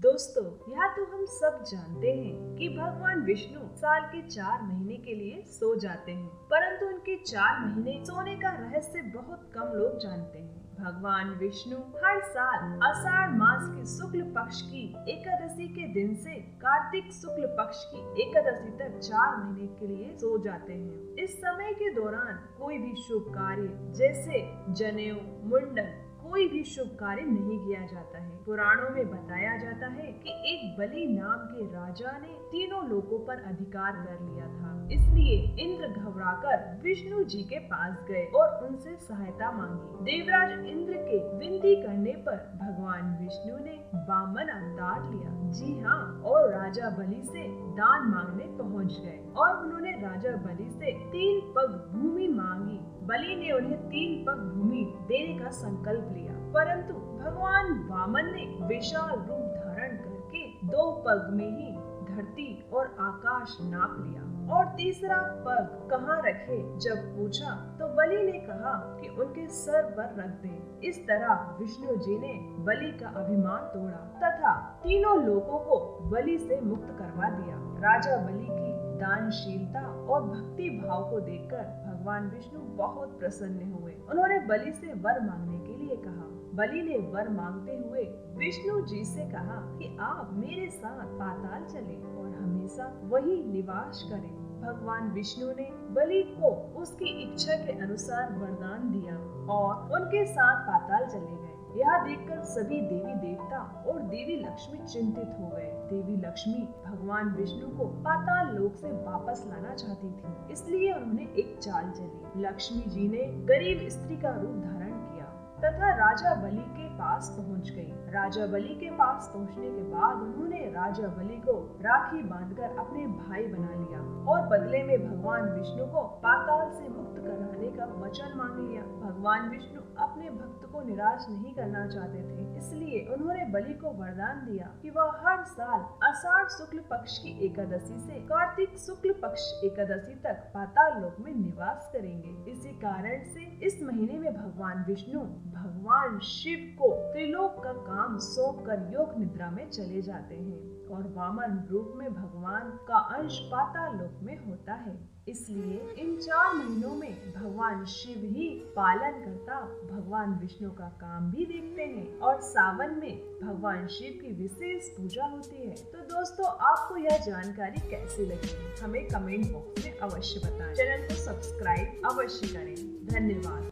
दोस्तों, यह तो हम सब जानते हैं कि भगवान विष्णु साल के 4 महीने के लिए सो जाते हैं, परंतु उनके 4 महीने सोने का रहस्य बहुत कम लोग जानते हैं। भगवान विष्णु हर साल आषाढ़ मास के शुक्ल पक्ष की एकादशी के दिन से कार्तिक शुक्ल पक्ष की एकादशी तक 4 महीने के लिए सो जाते हैं। इस समय के दौरान कोई भी शुभ कार्य जैसे जनेऊ, मुंडन, कोई भी शुभ कार्य नहीं किया जाता है। पुराणों में बताया जाता है कि एक बलि नाम के राजा ने तीनों लोकों पर अधिकार कर लिया था। इसलिए इंद्र घबराकर विष्णु जी के पास गए और उनसे सहायता मांगी। देवराज इंद्र के विनती करने पर भगवान विष्णु ने वामन अवतार लिया। जी हाँ, और राजा बलि से दान मांगने पहुँच गए और उन्होंने राजा बलि से 3 पग भूमि मांगी। बलि ने उन्हें 3 पग भूमि देने का संकल्प लिया, परंतु भगवान वामन ने विशाल रूप धारण करके 2 पग में ही धरती और आकाश नाप लिया और तीसरा पग कहाँ रखे जब पूछा तो बलि ने कहा कि उनके सर पर रख दे। इस तरह विष्णु जी ने बलि का अभिमान तोड़ा तथा तीनों लोगों को बलि से मुक्त करवा दिया। राजा बलि की दानशीलता और भक्ति भाव को देखकर भगवान विष्णु बहुत प्रसन्न हुए। उन्होंने बलि से वर मांगने के लिए कहा। बलि ने वर मांगते हुए विष्णु जी से कहा कि आप मेरे साथ पाताल चले और हमेशा वही निवास करें। भगवान विष्णु ने बलि को उसकी इच्छा के अनुसार वरदान दिया और उनके साथ पाताल चले गए। यह देखकर सभी देवी देवता और देवी लक्ष्मी चिंतित हो गए। देवी लक्ष्मी भगवान विष्णु को पाताल लोक से वापस लाना चाहती थी, इसलिए उन्होंने एक चाल चली। लक्ष्मी जी ने गरीब स्त्री का रूप धारण किया तथा राजा बलि के पास पहुंच गई। राजा बलि के पास पहुंचने के बाद उन्होंने राजा बलि को राखी बांधकर अपने भाई बना लिया और बदले में भगवान विष्णु को पाताल से मुक्त कराने का वचन मांग लिया। भगवान विष्णु अपने भक्त को निराश नहीं करना चाहते थे, इसलिए उन्होंने बलि को वरदान दिया कि वह हर साल आषाढ़ शुक्ल पक्ष की एकादशी से कार्तिक शुक्ल पक्ष एकादशी तक पाताल लोक में निवास करेंगे। इसी कारण से इस महीने में भगवान विष्णु भगवान शिव को त्रिलोक का काम सौंप कर योग निद्रा में चले जाते हैं और वामन रूप में भगवान का अंश पाताल लोक में होता है। इसलिए इन 4 महीनों में भगवान शिव ही पालन करता भगवान विष्णु का काम भी देखते हैं और सावन में भगवान शिव की विशेष पूजा होती है। तो दोस्तों, आपको यह जानकारी कैसी लगी हमें कमेंट बॉक्स में अवश्य बताएं। चैनल को सब्सक्राइब अवश्य करें। धन्यवाद।